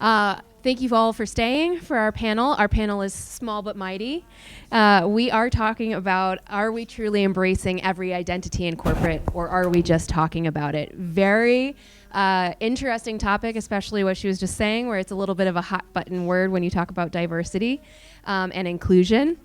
Thank you all for staying for our panel. Our panel is small but mighty. We are talking about, are we truly embracing every identity in corporate, or are we just talking about it? Very interesting topic, especially what she was just saying, where it's a little bit of a hot button word when you talk about diversity and inclusion.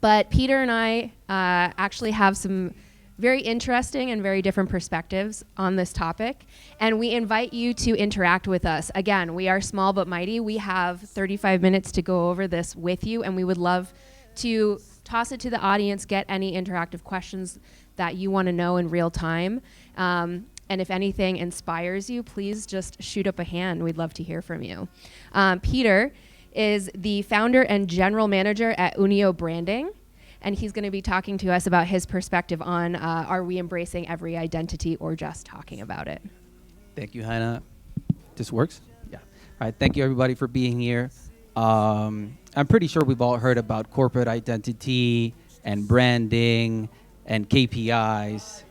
But Peter and I actually have some very interesting and very different perspectives on this topic. And we invite you to interact with us. Again, we are small but mighty. We have 35 minutes to go over this with you, and we would love to toss it to the audience, get any interactive questions that you want to know in real time. And if anything inspires you, please just shoot up a hand. We'd love to hear from you. Peter is the founder and general manager at Unio Branding. And he's going to be talking to us about his perspective on are we embracing every identity or just talking about it? Thank you, Hannah. This works? Yeah. All right. Thank you, everybody, for being here. I'm pretty sure we've all heard about corporate identity and branding and KPIs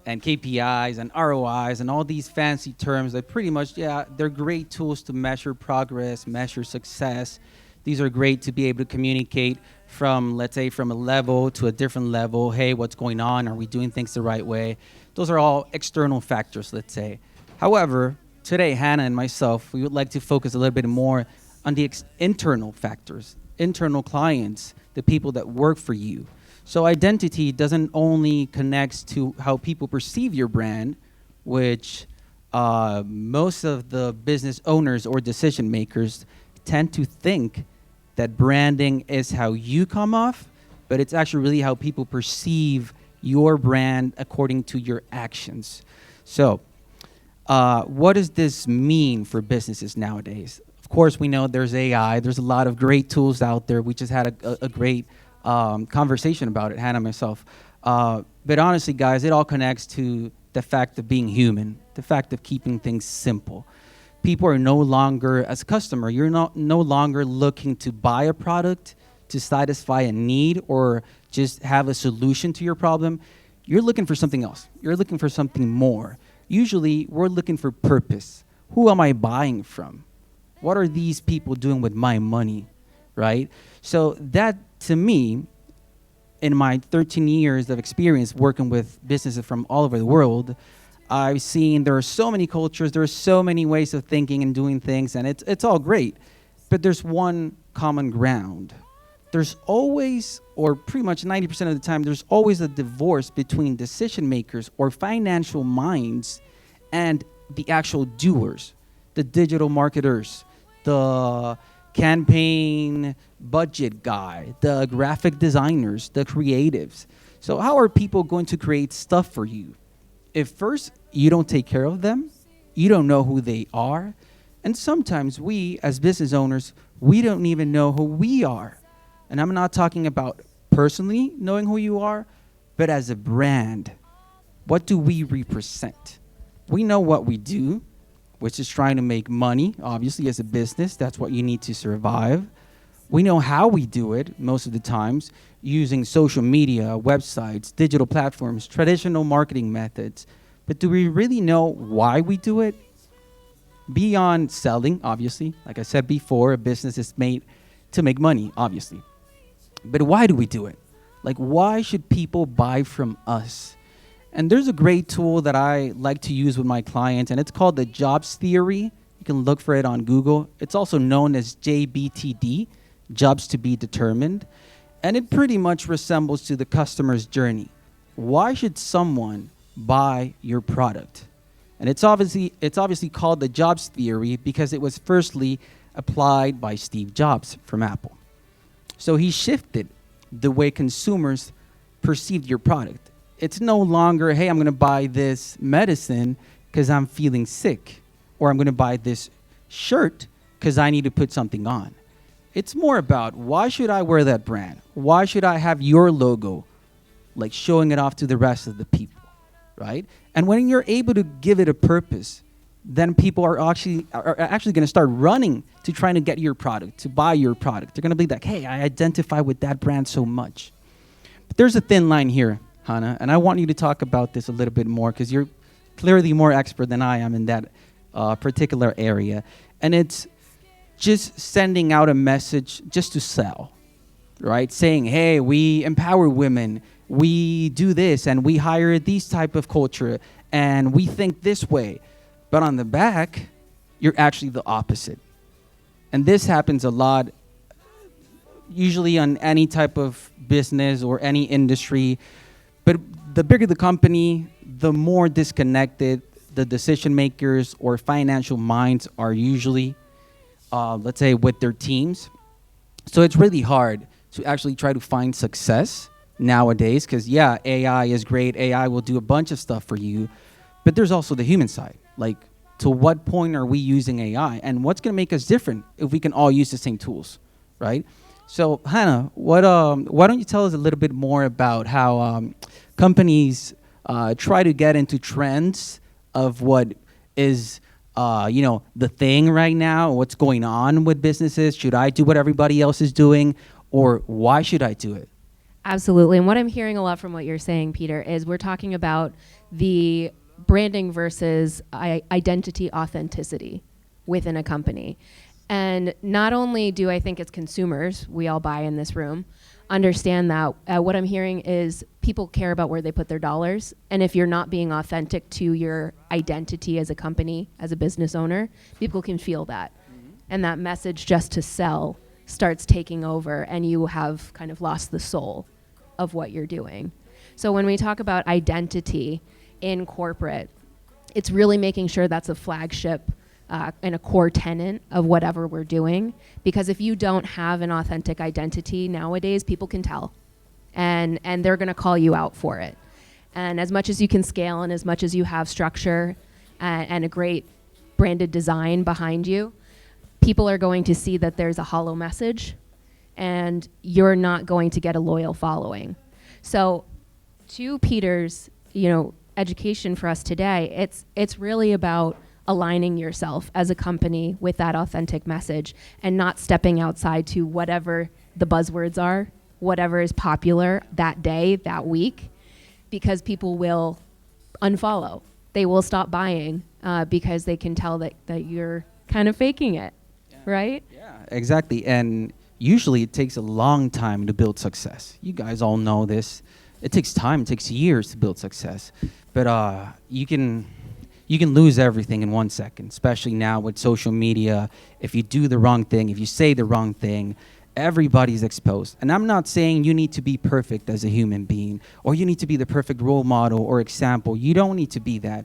and ROIs and all these fancy terms that pretty much, they're great tools to measure progress, measure success. These are great to be able to communicate from, let's say, from a level to a different level. Hey, what's going on? Are we doing things the right way? Those are all external factors, let's say. However, today, Hannah and myself, we would like to focus a little bit more on the internal factors, internal clients, the people that work for you. So identity doesn't only connect to how people perceive your brand, which most of the business owners or decision makers tend to think that branding is how you come off, but it's actually really how people perceive your brand according to your actions. So what does this mean for businesses nowadays? Of course, we know there's AI. There's a lot of great tools out there. We just had a great conversation about it, Hannah and myself. But honestly, guys, it all connects to the fact of being human, the fact of keeping things simple. People are no longer, as a customer, you're no longer looking to buy a product to satisfy a need or just have a solution to your problem. You're looking for something else. You're looking for something more. Usually, we're looking for purpose. Who am I buying from? What are these people doing with my money, right? So that, to me, in my 13 years of experience working with businesses from all over the world, I've seen there are so many cultures, there are so many ways of thinking and doing things, and it's all great. But there's one common ground. There's always, or pretty much 90% of the time, there's always a divorce between decision makers or financial minds and the actual doers, the digital marketers, the campaign budget guy, the graphic designers, the creatives. So how are people going to create stuff for you? If first you don't take care of them, you don't know who they are, and sometimes we, as business owners, we don't even know who we are. And I'm not talking about personally knowing who you are, but as a brand. What do we represent? We know what we do, which is trying to make money, obviously, as a business. That's what you need to survive. We know how we do it most of the times, using social media, websites, digital platforms, traditional marketing methods. But do we really know why we do it? Beyond selling, obviously. Like I said before, a business is made to make money, obviously. But why do we do it? Like, why should people buy from us? And there's a great tool that I like to use with my clients, and it's called the jobs theory. You can look for it on Google. It's also known as JBTD, jobs to be determined. And it pretty much resembles to the customer's journey. Why should someone buy your product? And it's obviously called the jobs theory because it was firstly applied by Steve Jobs from Apple. So he shifted the way consumers perceived your product. It's no longer, hey, I'm going to buy this medicine because I'm feeling sick, or I'm going to buy this shirt because I need to put something on. It's more about, why should I wear that brand? Why should I have your logo, like showing it off to the rest of the people, right? And when you're able to give it a purpose, then people are actually going to start running to trying to get your product, to buy your product. They're going to be like, hey, I identify with that brand so much. But there's a thin line here, Hannah, and I want you to talk about this a little bit more because you're clearly more expert than I am in that particular area. and it's just sending out a message just to sell, right? Saying, hey, we empower women, we do this, and we hire these type of culture, and we think this way. But on the back, you're actually the opposite. And this happens a lot, usually on any type of business or any industry. But the bigger the company, the more disconnected the decision makers or financial minds are usually, let's say, with their teams. So it's really hard to actually try to find success nowadays because, yeah, AI is great. AI will do a bunch of stuff for you. But there's also the human side. Like, to what point are we using AI? And what's going to make us different if we can all use the same tools, right? So, Hannah, why don't you tell us a little bit more about how companies try to get into trends of what is, the thing right now, what's going on with businesses? Should I do what everybody else is doing, or why should I do it? Absolutely. And what I'm hearing a lot from what you're saying, Peter, is we're talking about the branding versus identity authenticity within a company. And not only do I think it's consumers, we all buy in this room, understand that what I'm hearing is people care about where they put their dollars. And if you're not being authentic to your identity as a company, as a business owner, people can feel that. Mm-hmm. And that message just to sell starts taking over, and you have kind of lost the soul of what you're doing. So when we talk about identity in corporate, it's really making sure that's a flagship and a core tenet of whatever we're doing. Because if you don't have an authentic identity nowadays, people can tell, and they're going to call you out for it. And as much as you can scale, and as much as you have structure and a great branded design behind you, people are going to see that there's a hollow message, and you're not going to get a loyal following. So, to Peter's, education for us today, it's really about aligning yourself as a company with that authentic message and not stepping outside to whatever the buzzwords are, whatever is popular that day, that week, because people will unfollow. They will stop buying because they can tell that you're kind of faking it, right? Yeah, exactly. And usually it takes a long time to build success. You guys all know this. It takes time. It takes years to build success. But you can lose everything in 1 second, especially now with social media. If you do the wrong thing, if you say the wrong thing, everybody's exposed. And I'm not saying you need to be perfect as a human being, or you need to be the perfect role model or example. You don't need to be that.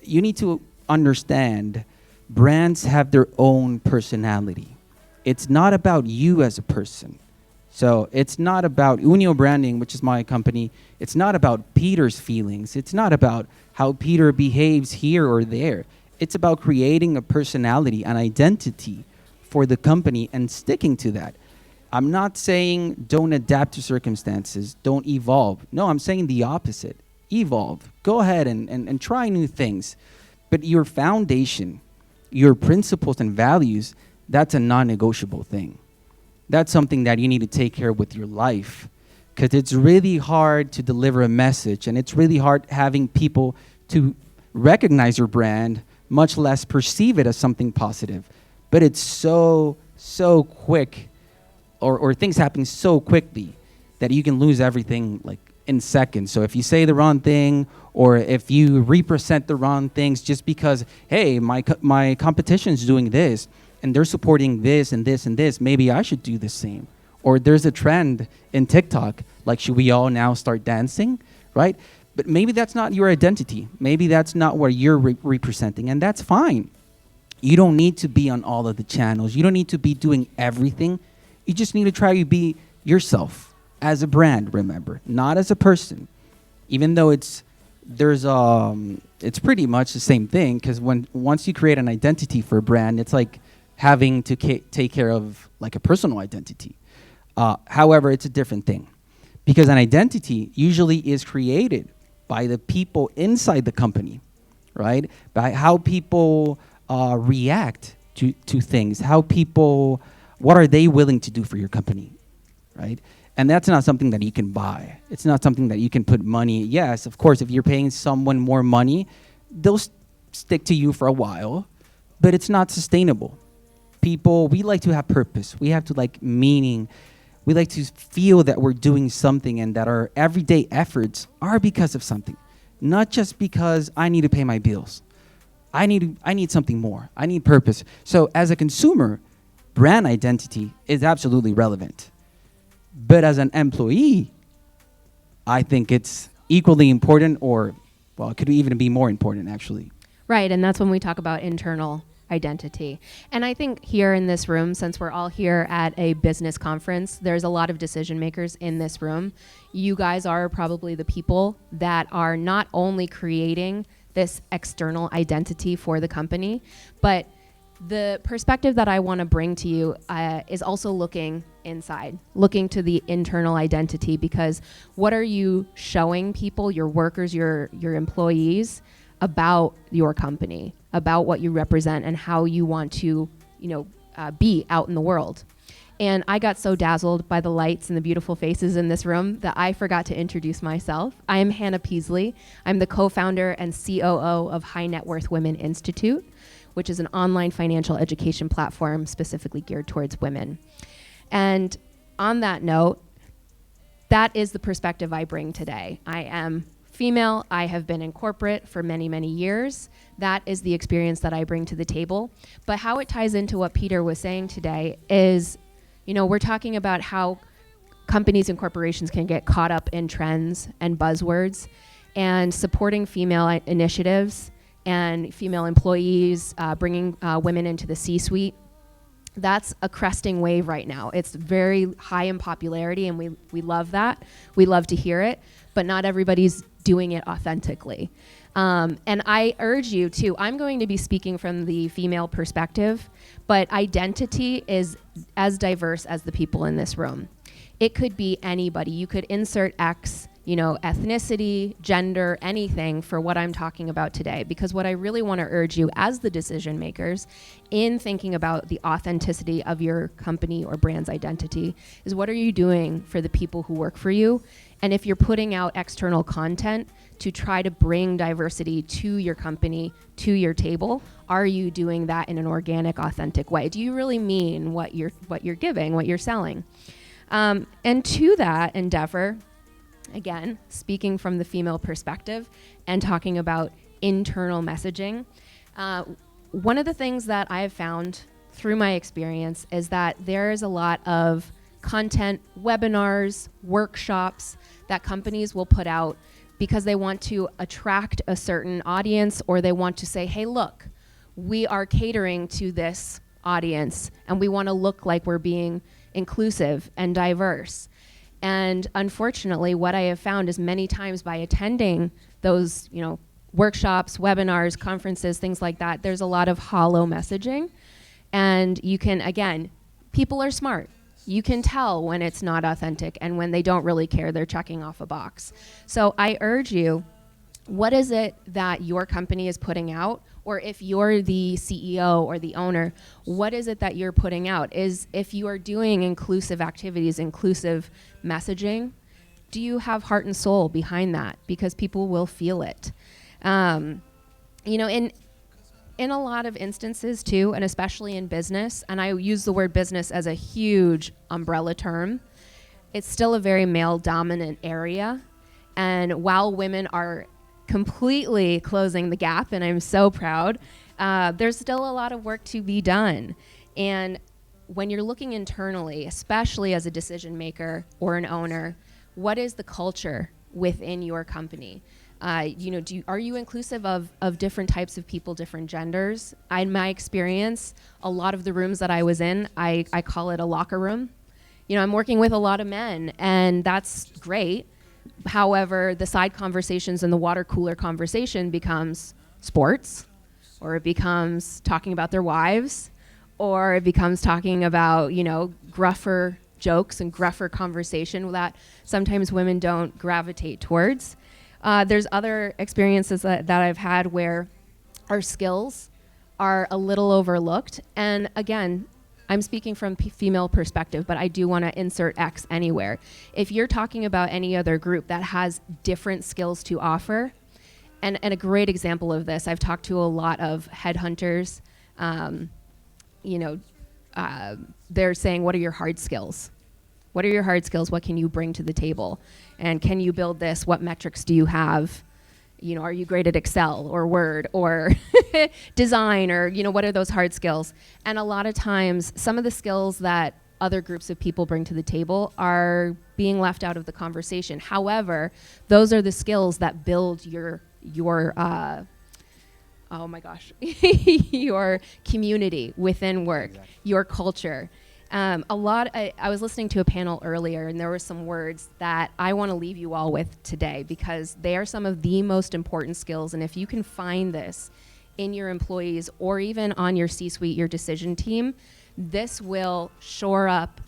You need to understand brands have their own personality. It's not about you as a person. So it's not about Unio Branding, which is my company. It's not about Peter's feelings. It's not about how Peter behaves here or there. It's about creating a personality, an identity for the company and sticking to that. I'm not saying don't adapt to circumstances, don't evolve. No, I'm saying the opposite. Evolve. Go ahead and try new things. But your foundation, your principles and values, that's a non-negotiable thing. That's something that you need to take care of with your life, because it's really hard to deliver a message, and it's really hard having people to recognize your brand, much less perceive it as something positive. But it's so quick, or things happen so quickly that you can lose everything like in seconds. So if you say the wrong thing, or if you represent the wrong things just because, hey, my competition's doing this, and they're supporting this and this and this, maybe I should do the same. Or there's a trend in TikTok, like, should we all now start dancing, right? But maybe that's not your identity. Maybe that's not what you're representing, and that's fine. You don't need to be on all of the channels. You don't need to be doing everything. You just need to try to be yourself as a brand, remember, not as a person. Even though it's pretty much the same thing, because once you create an identity for a brand, it's like having to take care of like a personal identity. However, it's a different thing, because an identity usually is created by the people inside the company, right? By how people react to things, what are they willing to do for your company, right? And that's not something that you can buy. It's not something that you can put money. Yes, of course, if you're paying someone more money, they'll stick to you for a while. but it's not sustainable. People, we like to have purpose. We have to like meaning. We like to feel that we're doing something and that our everyday efforts are because of something, not just because I need to pay my bills. I need something more. I need purpose. So as a consumer, brand identity is absolutely relevant. But as an employee, I think it's equally important, or, well, it could even be more important, actually. Right, and that's when we talk about internal identity. And I think here in this room, since we're all here at a business conference, there's a lot of decision makers in this room. You guys are probably the people that are not only creating this external identity for the company, but the perspective that I want to bring to you is also looking inside, looking to the internal identity, because what are you showing people, your workers, your employees, about your company, about what you represent and how you want to, be out in the world. And I got so dazzled by the lights and the beautiful faces in this room that I forgot to introduce myself. I am Hannah Peasley. I'm the co-founder and COO of High Net Worth Women Institute, which is an online financial education platform specifically geared towards women. And on that note, that is the perspective I bring today. I am female. I have been in corporate for many, many years. That is the experience that I bring to the table. But how it ties into what Peter was saying today is, we're talking about how companies and corporations can get caught up in trends and buzzwords, and supporting female initiatives and female employees, bringing women into the C-suite. That's a cresting wave right now. It's very high in popularity, and we love that. We love to hear it, but not everybody's doing it authentically. And I urge you to, I'm going to be speaking from the female perspective, but identity is as diverse as the people in this room. It could be anybody. You could insert X, ethnicity, gender, anything for what I'm talking about today. Because what I really want to urge you as the decision makers in thinking about the authenticity of your company or brand's identity is, what are you doing for the people who work for you? And if you're putting out external content to try to bring diversity to your company, to your table, are you doing that in an organic, authentic way? Do you really mean what you're giving, what you're selling? And to that endeavor, again, speaking from the female perspective and talking about internal messaging, one of the things that I have found through my experience is that there is a lot of content, webinars, workshops that companies will put out because they want to attract a certain audience, or they want to say, hey, look, we are catering to this audience and we want to look like we're being inclusive and diverse. And unfortunately, what I have found is many times by attending those, workshops, webinars, conferences, things like that, there's a lot of hollow messaging. And you can, again, people are smart. You can tell when it's not authentic and when they don't really care, they're checking off a box. So I urge you, what is it that your company is putting out? Or if you're the CEO or the owner, what is it that you're putting out? Is if you are doing inclusive activities, inclusive messaging, do you have heart and soul behind that? Because people will feel it. In a lot of instances too, and especially in business, and I use the word business as a huge umbrella term, it's still a very male-dominant area. And while women are completely closing the gap, and I'm so proud, there's still a lot of work to be done. And when you're looking internally, especially as a decision maker or an owner, what is the culture within your company? Are you inclusive of different types of people, different genders? In my experience, a lot of the rooms that I was in, I call it a locker room. I'm working with a lot of men, and that's great. However, the side conversations and the water cooler conversation becomes sports, or it becomes talking about their wives, or it becomes talking about, gruffer jokes and gruffer conversation that sometimes women don't gravitate towards. There's other experiences that I've had where our skills are a little overlooked. And again, I'm speaking from female perspective, but I do want to insert X anywhere. If you're talking about any other group that has different skills to offer, and a great example of this, I've talked to a lot of headhunters, Um, you know, they're saying, what are your hard skills? What are your hard skills? What can you bring to the table? And can you build this? What metrics do you have? Are you great at Excel or Word or design, or, what are those hard skills? And a lot of times, some of the skills that other groups of people bring to the table are being left out of the conversation. However, those are the skills that build your oh my gosh, your community within work, exactly. Your culture. I was listening to a panel earlier, and there were some words that I want to leave you all with today, because they are some of the most important skills. And if you can find this in your employees or even on your C-suite, your decision team, this will shore up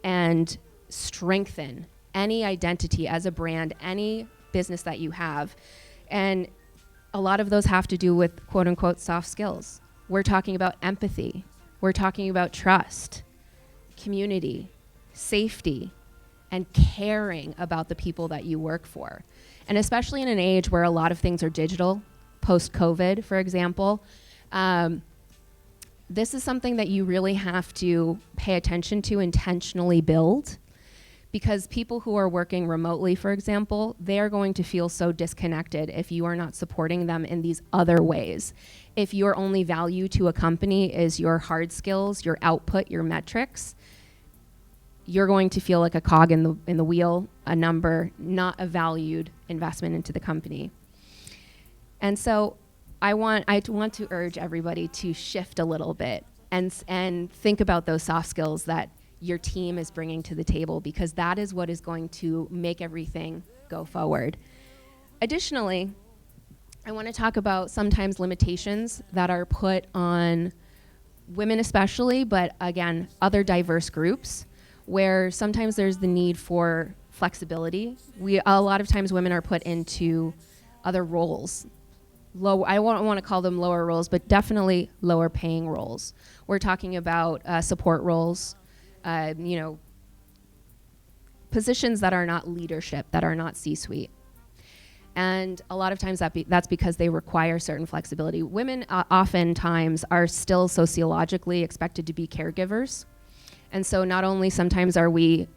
and strengthen any identity as a brand, any business that you have. And a lot of those have to do with quote unquote soft skills. We're talking about empathy. We're talking about trust, community, safety, and caring about the people that you work for. And especially in an age where a lot of things are digital, post-COVID, for example, this is something that you really have to pay attention to, intentionally build. Because people who are working remotely, for example, they are going to feel so disconnected if you are not supporting them in these other ways. If your only value to a company is your hard skills, your output, your metrics, you're going to feel like a cog in the wheel, a number, not a valued investment into the company. And so I want to urge everybody to shift a little bit and think about those soft skills that your team is bringing to the table, because that is what is going to make everything go forward. Additionally, I want to talk about sometimes limitations that are put on women especially, but again, other diverse groups, where sometimes there's the need for flexibility. A lot of times women are put into other roles. I don't want to call them lower roles, but definitely lower paying roles. We're talking about support roles, positions that are not leadership, that are not C-suite. And a lot of times that's because they require certain flexibility. Women oftentimes are still sociologically expected to be caregivers. And so not only sometimes are we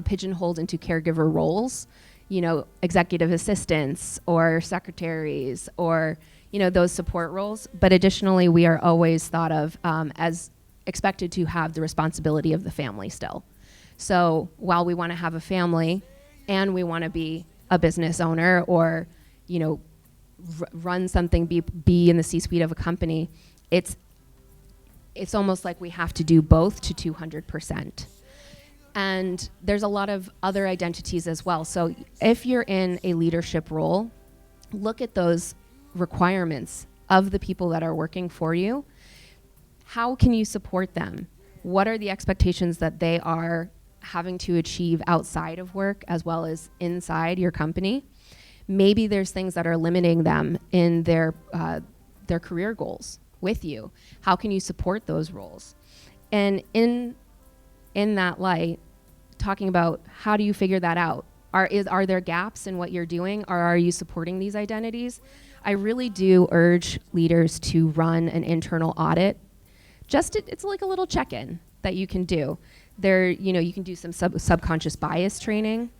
pigeonholed into caregiver roles, executive assistants or secretaries or, those support roles, but additionally we are always thought of as expected to have the responsibility of the family still. So while we want to have a family and we want to be a business owner or, run something, be in the C-suite of a company, it's almost like we have to do both to 200%. And there's a lot of other identities as well. So if you're in a leadership role, look at those requirements of the people that are working for you. How can you support them? What are the expectations that they are having to achieve outside of work as well as inside your company? Maybe there's things that are limiting them in their career goals with you. How can you support those roles? And in that light, talking about how do you figure that out? Are there gaps in what you're doing, or are you supporting these identities? I really do urge leaders to run an internal audit. It's like a little check-in that you can do. You can do some subconscious bias training,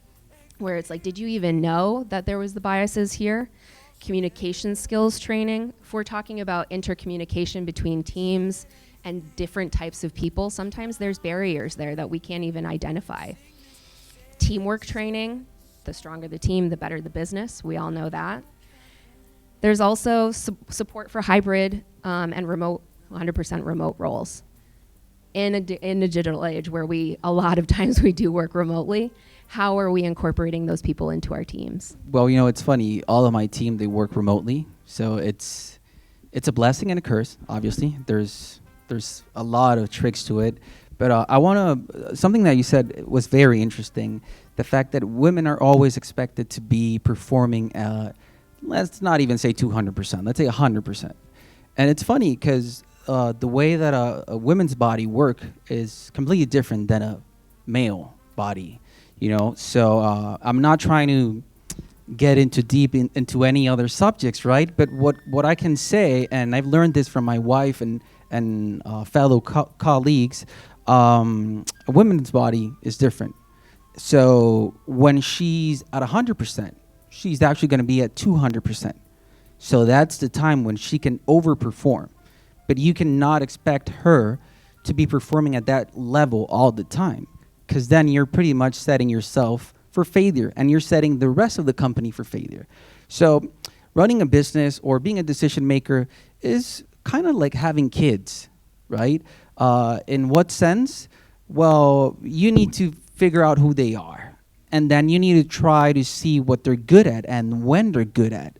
where it's like, did you even know that there was the biases here? Communication skills training. If we're talking about intercommunication between teams and different types of people, sometimes there's barriers there that we can't even identify. Teamwork training. The stronger the team, the better the business. We all know that. There's also support for hybrid and remote, 100% remote roles. In a digital age where a lot of times we do work remotely, how are we incorporating those people into our teams? Well, it's funny. All of my team, they work remotely, so it's a blessing and a curse. Obviously, there's a lot of tricks to it, but something that you said was very interesting. The fact that women are always expected to be performing. Let's not even say 200%. Let's say 100%. And it's funny because the way that a women's body work is completely different than a male body. So I'm not trying to get into any other subjects, right? But what I can say, and I've learned this from my wife and and fellow colleagues, a woman's body is different. So when she's at 100%, she's actually going to be at 200%. So that's the time when she can overperform. But you cannot expect her to be performing at that level all the time, because then you're pretty much setting yourself for failure, and you're setting the rest of the company for failure. So running a business or being a decision maker is kind of like having kids, right? In what sense? Well, you need to figure out who they are, and then you need to try to see what they're good at and when they're good at,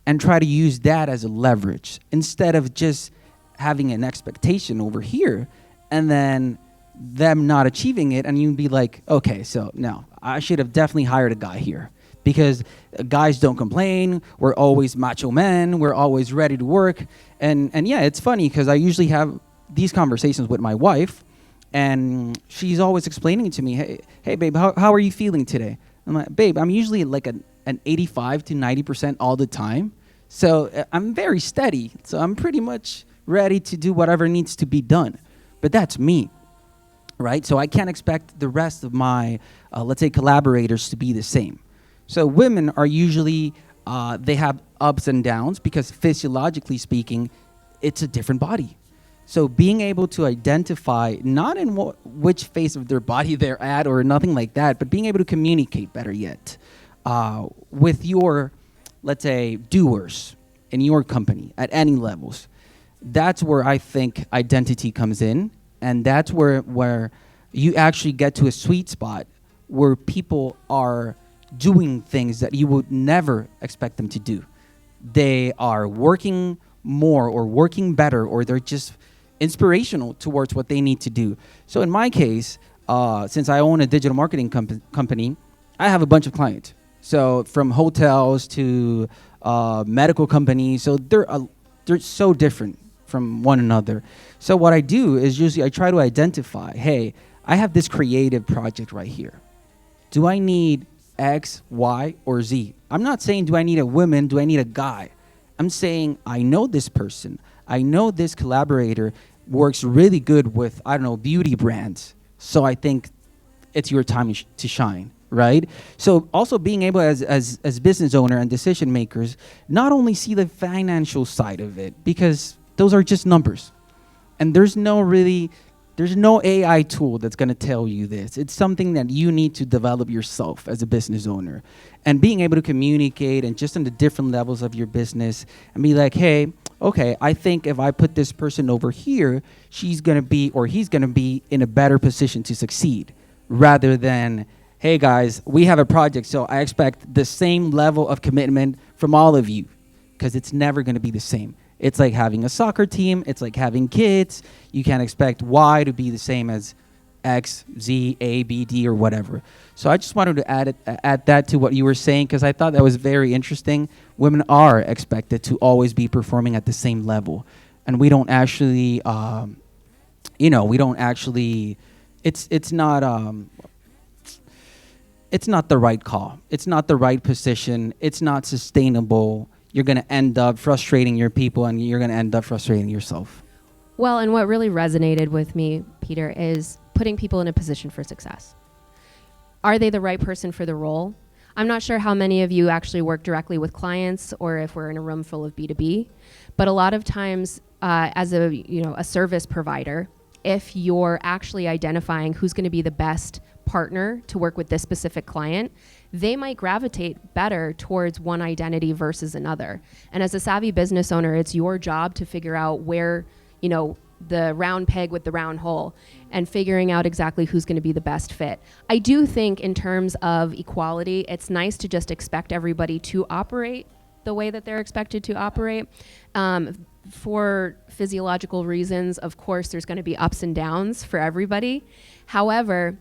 and try to use that as a leverage instead of just having an expectation over here and then them not achieving it, and you'd be like, okay, so no, I should have definitely hired a guy here, because guys don't complain. We're always macho men. We're always ready to work. And yeah, it's funny because I usually have these conversations with my wife, and she's always explaining to me, hey babe, how are you feeling today? I'm like, babe, I'm usually like an 85 to 90% all the time. So I'm very steady. So I'm pretty much ready to do whatever needs to be done. But that's me, right? So I can't expect the rest of my, let's say, collaborators to be the same. So women are usually, they have ups and downs because physiologically speaking, it's a different body. So being able to identify, not in which phase of their body they're at or nothing like that, but being able to communicate better yet with your, let's say, doers in your company at any levels. That's where I think identity comes in. And that's where you actually get to a sweet spot where people are doing things that you would never expect them to do. They are working more or working better, or they're just inspirational towards what they need to do. So in my case, since I own a digital marketing company, I have a bunch of clients. So from hotels to medical companies, so they're so different from one another. So what I do is usually I try to identify, hey, I have this creative project right here. Do I need X, Y, or Z? I'm not saying do I need a woman, do I need a guy? I'm saying I know this person. I know this collaborator works really good with, I don't know, beauty brands. So I think it's your time to shine, right? So also being able as business owner and decision makers, not only see the financial side of it, because those are just numbers. And there's no AI tool that's going to tell you this. It's something that you need to develop yourself as a business owner. And being able to communicate and just on the different levels of your business and be like, hey, okay, I think if I put this person over here, she's going to be or he's going to be in a better position to succeed, rather than, hey guys, we have a project, so I expect the same level of commitment from all of you, because it's never going to be the same. It's like having a soccer team. It's like having kids. You can't expect Y to be the same as X, Z, A, B, D, or whatever. So I just wanted to add that to what you were saying, because I thought that was very interesting. Women are expected to always be performing at the same level. And we don't actually, it's not the right call. It's not the right position. It's not sustainable. You're going to end up frustrating your people, and you're going to end up frustrating yourself. Well, and what really resonated with me, Peter, is putting people in a position for success. Are they the right person for the role? I'm not sure how many of you actually work directly with clients, or if we're in a room full of B2B, but a lot of times as a service provider, if you're actually identifying who's going to be the best partner to work with this specific client, they might gravitate better towards one identity versus another. And as a savvy business owner, it's your job to figure out where, the round peg with the round hole, and figuring out exactly who's going to be the best fit. I do think in terms of equality, it's nice to just expect everybody to operate the way that they're expected to operate. For physiological reasons, of course, there's going to be ups and downs for everybody. However,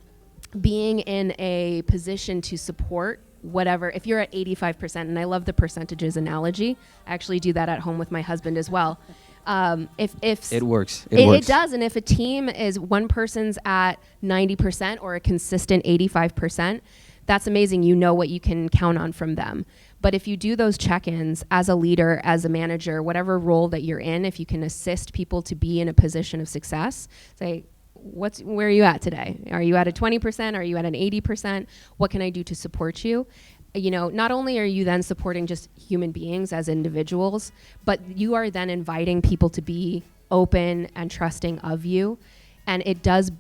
being in a position to support whatever, if you're at 85%, and I love the percentages analogy, I actually do that at home with my husband as well. If it works, it does, and if a team is one person's at 90% or a consistent 85%, that's amazing. You know what you can count on from them. But if you do those check-ins as a leader, as a manager, whatever role that you're in, if you can assist people to be in a position of success, say, where are you at today? Are you at a 20%? Are you at an 80%? What can I do to support you? You know, not only are you then supporting just human beings as individuals, but you are then inviting people to be open and trusting of you. And it does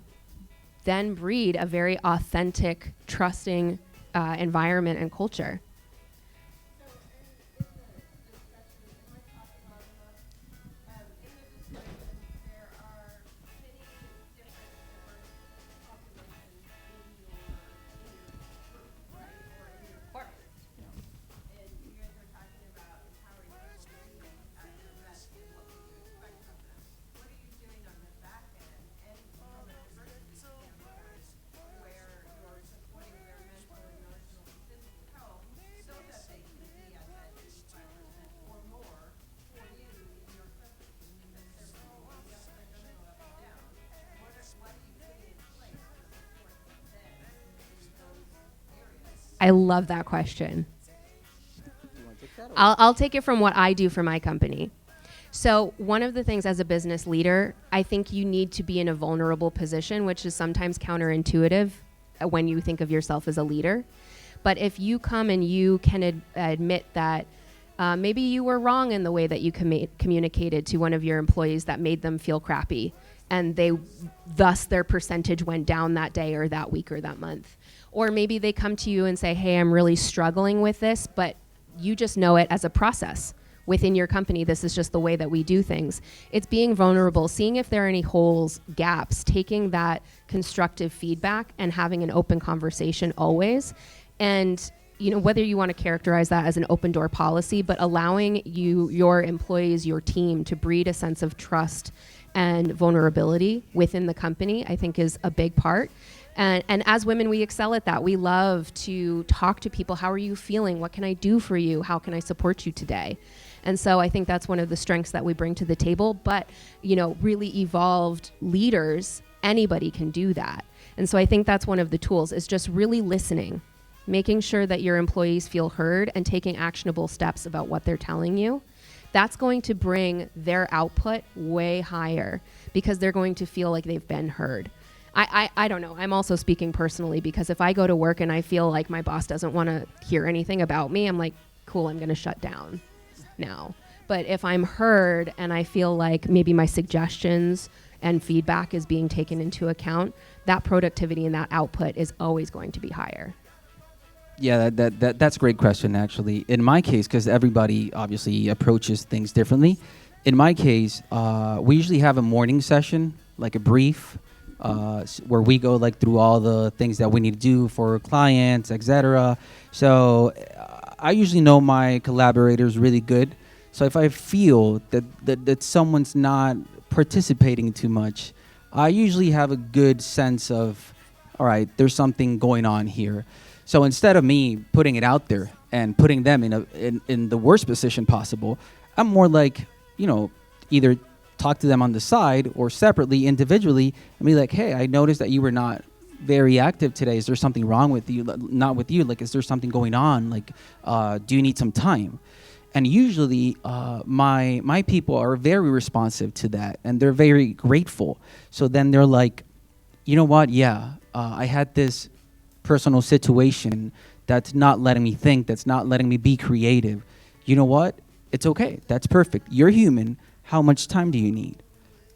then breed a very authentic, trusting environment and culture. I love that question. I'll take it from what I do for my company. So one of the things as a business leader, I think you need to be in a vulnerable position, which is sometimes counterintuitive when you think of yourself as a leader. But if you come and you can admit that maybe you were wrong in the way that you communicated to one of your employees that made them feel crappy, and thus their percentage went down that day or that week or that month. Or maybe they come to you and say, hey, I'm really struggling with this, but you just know it as a process within your company. This is just the way that we do things. It's being vulnerable, seeing if there are any holes, gaps, taking that constructive feedback and having an open conversation always. And you know, whether you want to characterize that as an open door policy, but allowing your employees, your team to breed a sense of trust and vulnerability within the company, I think is a big part. And as women, we excel at that. We love to talk to people. How are you feeling? What can I do for you? How can I support you today? And so I think that's one of the strengths that we bring to the table. But, you know, really evolved leaders, anybody can do that. And so I think that's one of the tools, is just really listening, making sure that your employees feel heard and taking actionable steps about what they're telling you. That's going to bring their output way higher because they're going to feel like they've been heard. I don't know. I'm also speaking personally, because if I go to work and I feel like my boss doesn't want to hear anything about me, I'm like, cool, I'm going to shut down now. But if I'm heard and I feel like maybe my suggestions and feedback is being taken into account, that productivity and that output is always going to be higher. Yeah, that's a great question, actually. In my case, because everybody obviously approaches things differently, in my case, we usually have a morning session, like a brief, where we go like through all the things that we need to do for clients, etc. So I usually know my collaborators really good. So if I feel that someone's not participating too much, I usually have a good sense of, all right, there's something going on here. So instead of me putting it out there and putting them in the worst position possible, I'm more like, you know, either talk to them on the side or separately, individually, and be like, hey, I noticed that you were not very active today. Is there something wrong with you? Not with you. Like, is there something going on? Like, do you need some time? And usually my people are very responsive to that, and they're very grateful. So then they're like, you know what? Yeah, I had this personal situation that's not letting me think, that's not letting me be creative. You know what? It's okay. That's perfect. You're human. How much time do you need?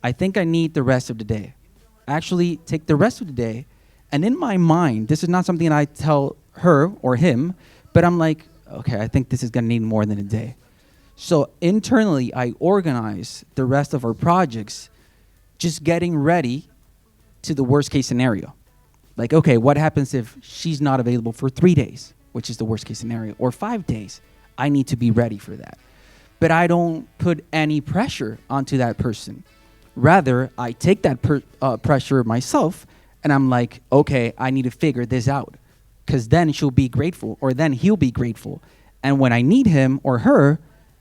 I think I need the rest of the day. Actually, take the rest of the day. And in my mind, this is not something that I tell her or him, but I'm like, okay, I think this is going to need more than a day. So internally, I organize the rest of our projects, just getting ready to the worst case scenario. Like, okay, what happens if she's not available for 3 days, which is the worst case scenario, or 5 days? I need to be ready for that. But I don't put any pressure onto that person. Rather, I take that pressure myself, and I'm like, okay, I need to figure this out, because then she'll be grateful, or then he'll be grateful. And when I need him or her,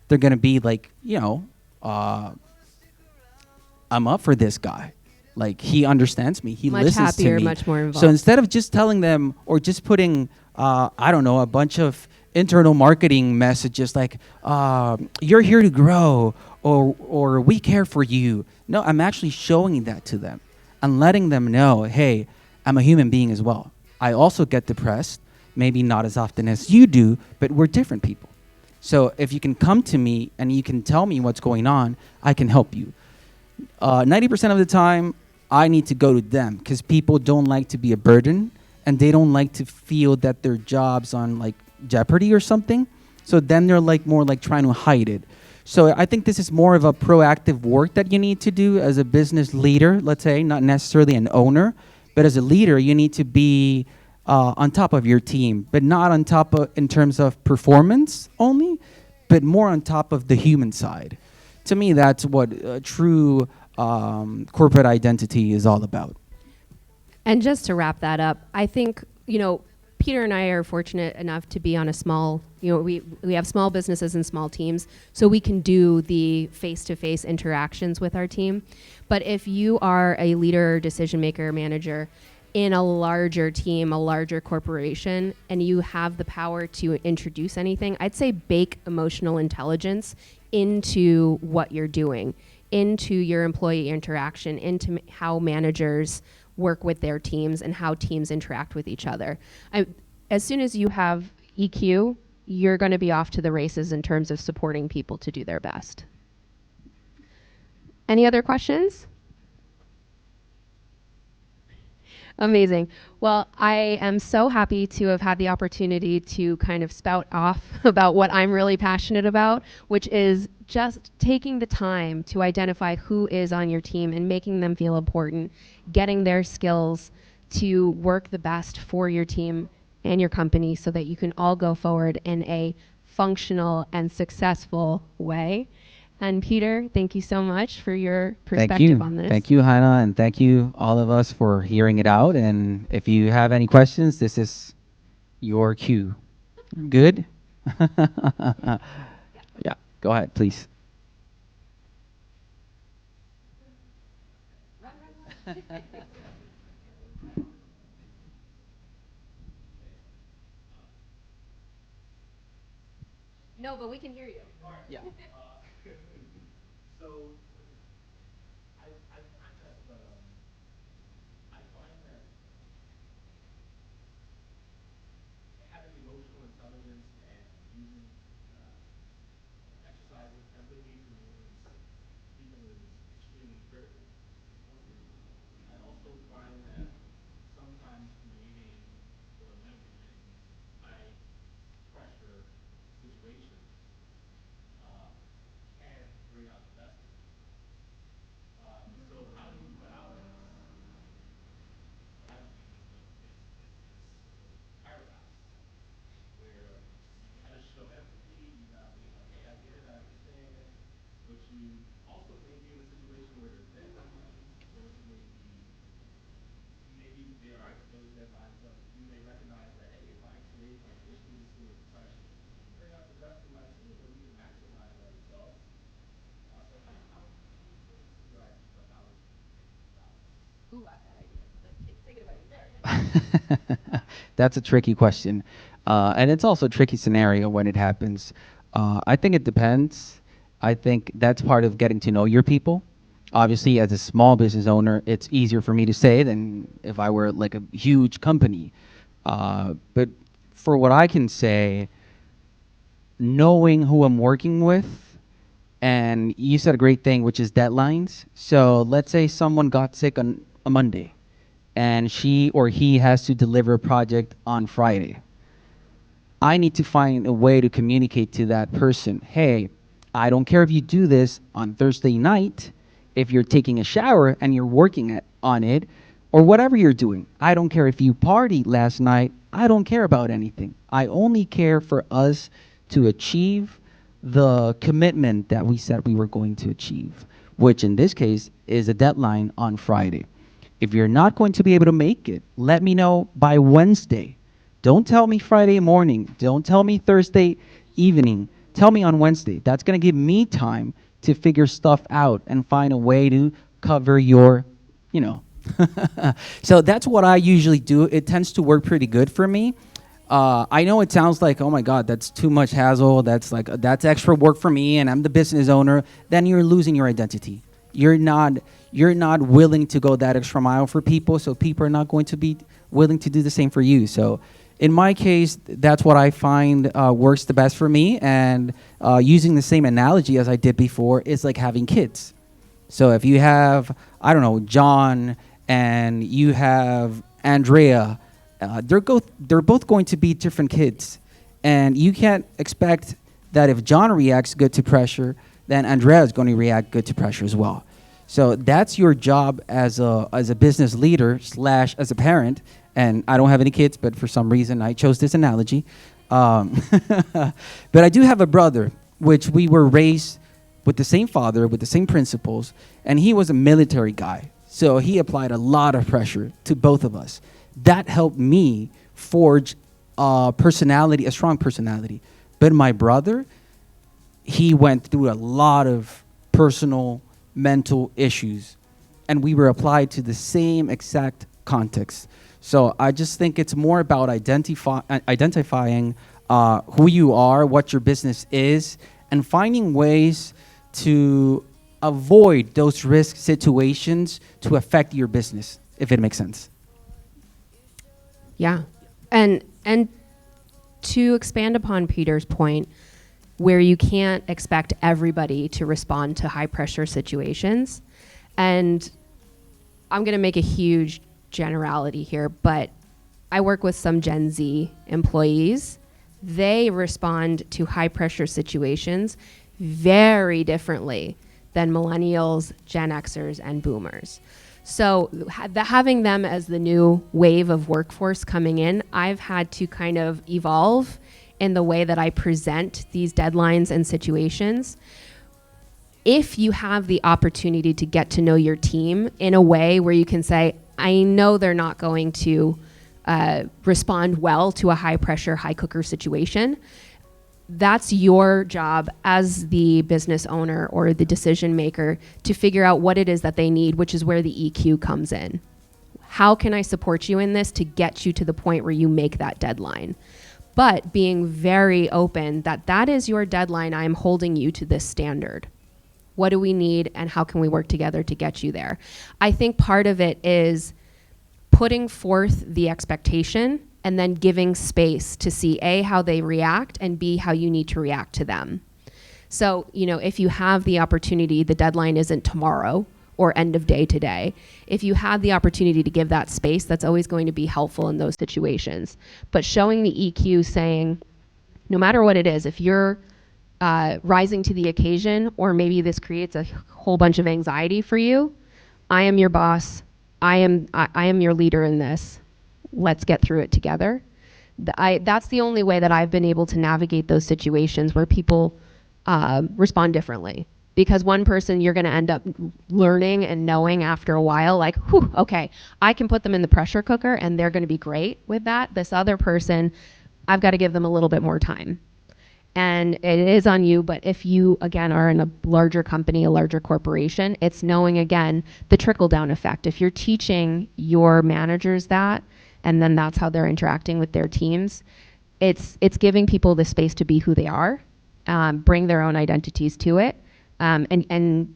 they're going to be like, you know, I'm up for this guy. Like, he understands me. He listens to me. Much happier, much more involved. So instead of just telling them or just putting, I don't know, a bunch of internal marketing messages like you're here to grow, or we care for you. No, I'm actually showing that to them and letting them know, hey, I'm a human being as well. I also get depressed, maybe not as often as you do, but we're different people. So if you can come to me and you can tell me what's going on, I can help you. 90% of the time, I need to go to them because people don't like to be a burden, and they don't like to feel that their job's on like jeopardy or something. So then they're like more like trying to hide it. So I think this is more of a proactive work that you need to do as a business leader, let's say, not necessarily an owner, but as a leader, you need to be on top of your team, but not on top of in terms of performance only, but more on top of the human side. To me, that's what true corporate identity is all about. And just to wrap that up, I think, Peter and I are fortunate enough to be on a small, we have small businesses and small teams, so we can do the face-to-face interactions with our team. But if you are a leader, decision maker, manager in a larger team, a larger corporation, and you have the power to introduce anything, I'd say bake emotional intelligence into what you're doing, into your employee interaction, into how managers work with their teams and how teams interact with each other. As soon as you have EQ, you're going to be off to the races in terms of supporting people to do their best. Any other questions? Amazing. Well, I am so happy to have had the opportunity to kind of spout off about what I'm really passionate about, which is just taking the time to identify who is on your team and making them feel important, getting their skills to work the best for your team and your company so that you can all go forward in a functional and successful way. And Peter, thank you so much for your Thank perspective you. on this. Thank you, Hannah, and thank you, all of us, for hearing it out. And if you have any questions, this is your cue. Good? Yeah, go ahead, please. No, but we can hear you. Yeah. That's a tricky question. And it's also a tricky scenario when it happens. I think it depends. I think that's part of getting to know your people. Obviously, as a small business owner, it's easier for me to say than if I were like a huge company. But for what I can say, knowing who I'm working with, and you said a great thing, which is deadlines. So let's say someone got sick on a Monday, and she or he has to deliver a project on Friday. I need to find a way to communicate to that person, hey, I don't care if you do this on Thursday night, if you're taking a shower and you're working on it, or whatever you're doing. I don't care if you partied last night. I don't care about anything. I only care for us to achieve the commitment that we said we were going to achieve, which in this case is a deadline on Friday. If you're not going to be able to make it, let me know by Wednesday. Don't tell me Friday morning. Don't tell me Thursday evening. Tell me on Wednesday. That's going to give me time to figure stuff out and find a way to cover your, you know. So that's what I usually do. It tends to work pretty good for me. I know it sounds like, oh my God, that's too much hassle. That's extra work for me, and I'm the business owner. Then you're losing your identity. You're not you're not willing to go that extra mile for people, so people are not going to be willing to do the same for you. So, in my case, that's what I find works the best for me. And using the same analogy as I did before, is like having kids. So if you have, I don't know, John and you have Andrea, they're both going to be different kids, and you can't expect that if John reacts good to pressure, then Andrea is going to react good to pressure as well. So that's your job as a business leader slash as a parent. And I don't have any kids, but for some reason I chose this analogy. But I do have a brother, which we were raised with the same father, with the same principles, and he was a military guy. So he applied a lot of pressure to both of us. That helped me forge a strong personality. But my brother, he went through a lot of personal mental issues, and we were applied to the same exact context. So I just think it's more about identifying who you are, what your business is, and finding ways to avoid those risk situations to affect your business, if it makes sense. Yeah. And to expand upon Peter's point, where you can't expect everybody to respond to high pressure situations. And I'm going to make a huge generality here, but I work with some Gen Z employees. They respond to high pressure situations very differently than millennials, Gen Xers, and boomers. So having them as the new wave of workforce coming in, I've had to kind of evolve in the way that I present these deadlines and situations. If you have the opportunity to get to know your team in a way where you can say, I know they're not going to respond well to a high pressure, high cooker situation, that's your job as the business owner or the decision maker to figure out what it is that they need, which is where the EQ comes in. How can I support you in this to get you to the point where you make that deadline? But being very open that that is your deadline. I'm holding you to this standard. What do we need and how can we work together to get you there? I think part of it is putting forth the expectation and then giving space to see A, how they react, and B, how you need to react to them. So, if you have the opportunity, the deadline isn't tomorrow or end of day today. If you have the opportunity to give that space, that's always going to be helpful in those situations. But showing the EQ, saying, no matter what it is, if you're rising to the occasion, or maybe this creates a whole bunch of anxiety for you, I am your boss. I am your leader in this. Let's get through it together. That's the only way that I've been able to navigate those situations where people respond differently. Because one person you're going to end up learning and knowing after a while, like, whew, okay, I can put them in the pressure cooker and they're going to be great with that. This other person, I've got to give them a little bit more time. And it is on you, but if you, again, are in a larger company, a larger corporation, it's knowing, again, the trickle-down effect. If you're teaching your managers that, and then that's how they're interacting with their teams, it's giving people the space to be who they are, bring their own identities to it, and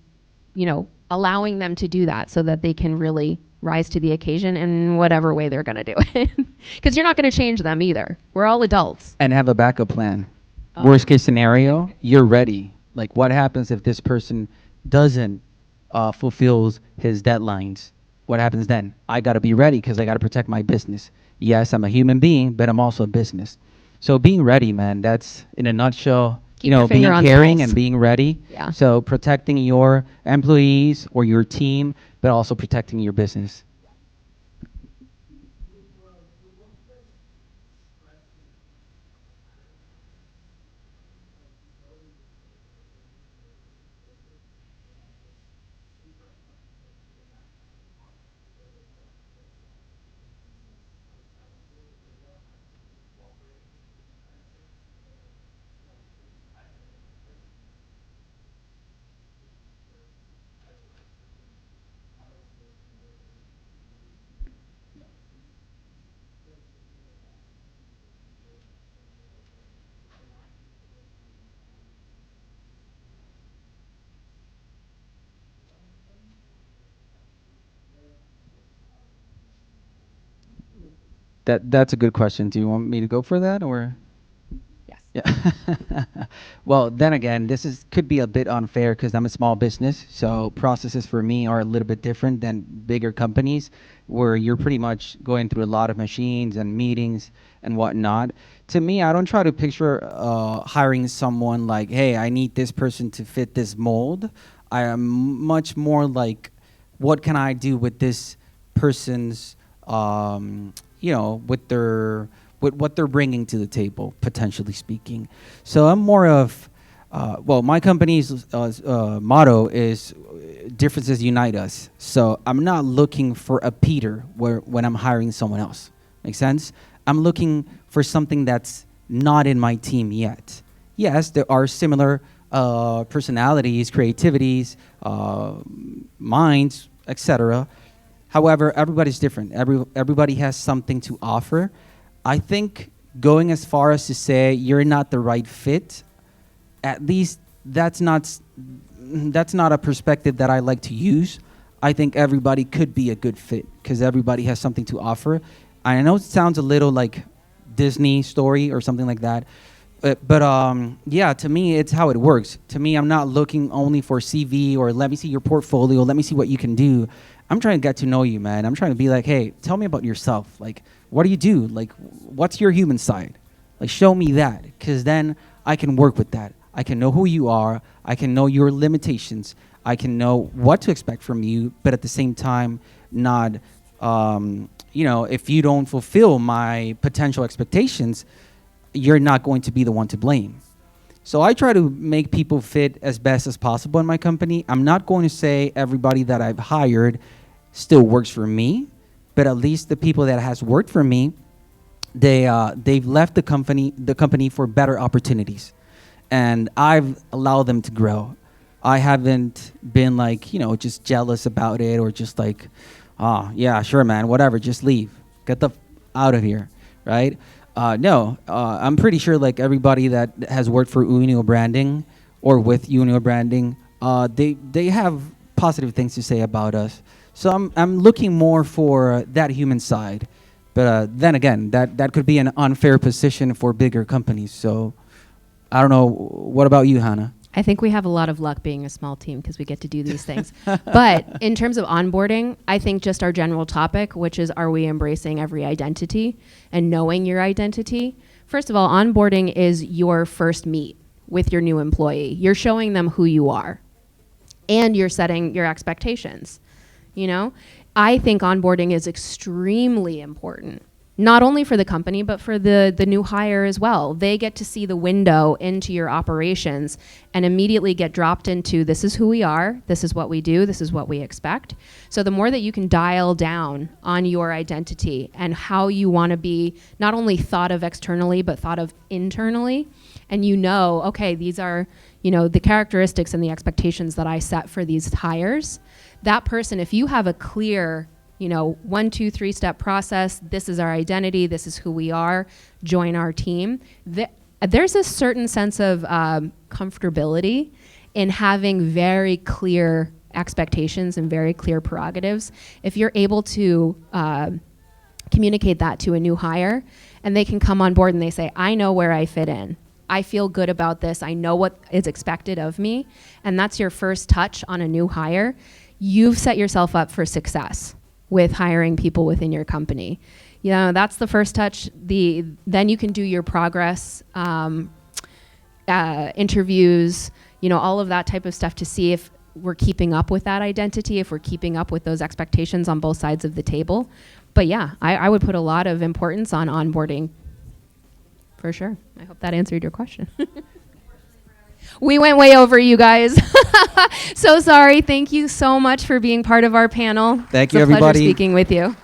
allowing them to do that so that they can really rise to the occasion in whatever way they're going to do it. Because you're not going to change them either. We're all adults. And have a backup plan. Worst case scenario, you're ready. Like, what happens if this person doesn't fulfills his deadlines? What happens then? I got to be ready because I got to protect my business. Yes, I'm a human being, but I'm also a business. So being ready, man, that's in a nutshell, Keep your being finger on the caring pulse. and being ready. Yeah. So protecting your employees or your team, but also protecting your business. That's a good question. Do you want me to go for that or? Yes. Yeah. Well, then again, this is could be a bit unfair because I'm a small business, so processes for me are a little bit different than bigger companies, where you're pretty much going through a lot of machines and meetings and whatnot. To me, I don't try to picture hiring someone like, hey, I need this person to fit this mold. I am much more like, what can I do with this person's, with their with what they're bringing to the table, potentially speaking. So I'm more of, my company's motto is differences unite us. So I'm not looking for a Peter when I'm hiring someone else. Make sense? I'm looking for something that's not in my team yet. Yes, there are similar personalities, creativities, minds, etc. However, everybody's different. Everybody has something to offer. I think going as far as to say you're not the right fit, at least that's not a perspective that I like to use. I think everybody could be a good fit because everybody has something to offer. I know it sounds a little like Disney story or something like that, but yeah, to me, it's how it works. To me, I'm not looking only for CV or let me see your portfolio, let me see what you can do. I'm trying to get to know you, man. I'm trying to be like, hey, tell me about yourself. Like, what do you do? Like, what's your human side? Like, show me that, because then I can work with that. I can know who you are. I can know your limitations. I can know what to expect from you, but at the same time, not, if you don't fulfill my potential expectations, you're not going to be the one to blame. So I try to make people fit as best as possible in my company. I'm not going to say everybody that I've hired still works for me, but at least the people that has worked for me, they've left the company for better opportunities, and I've allowed them to grow. I haven't been like, just jealous about it or just like, yeah, sure, man, whatever, just leave, get the out of here, right? No, I'm pretty sure like everybody that has worked for Unio Branding or with Unio Branding, they have positive things to say about us. So I'm looking more for that human side, but then again, that could be an unfair position for bigger companies. So I don't know. What about you, Hannah? I think we have a lot of luck being a small team because we get to do these things. But in terms of onboarding, I think just our general topic, which is, are we embracing every identity and knowing your identity? First of all, onboarding is your first meet with your new employee. You're showing them who you are, and you're setting your expectations. I think onboarding is extremely important. Not only for the company, but for the new hire as well. They get to see the window into your operations and immediately get dropped into, this is who we are, this is what we do, this is what we expect. So the more that you can dial down on your identity and how you want to be not only thought of externally, but thought of internally, and okay, these are, the characteristics and the expectations that I set for these hires, that person, if you have a clear 1, 2, 3 step process, this is our identity, this is who we are, join our team. There's a certain sense of comfortability in having very clear expectations and very clear prerogatives. If you're able to communicate that to a new hire and they can come on board and they say, I know where I fit in. I feel good about this. I know what is expected of me. And that's your first touch on a new hire. You've set yourself up for success with hiring people within your company. That's the first touch. Then you can do your progress interviews, all of that type of stuff to see if we're keeping up with that identity, if we're keeping up with those expectations on both sides of the table. But yeah, I would put a lot of importance on onboarding, for sure. I hope that answered your question. We went way over, you guys. So sorry. Thank you so much for being part of our panel. Thank you, it's a everybody. pleasure speaking with you.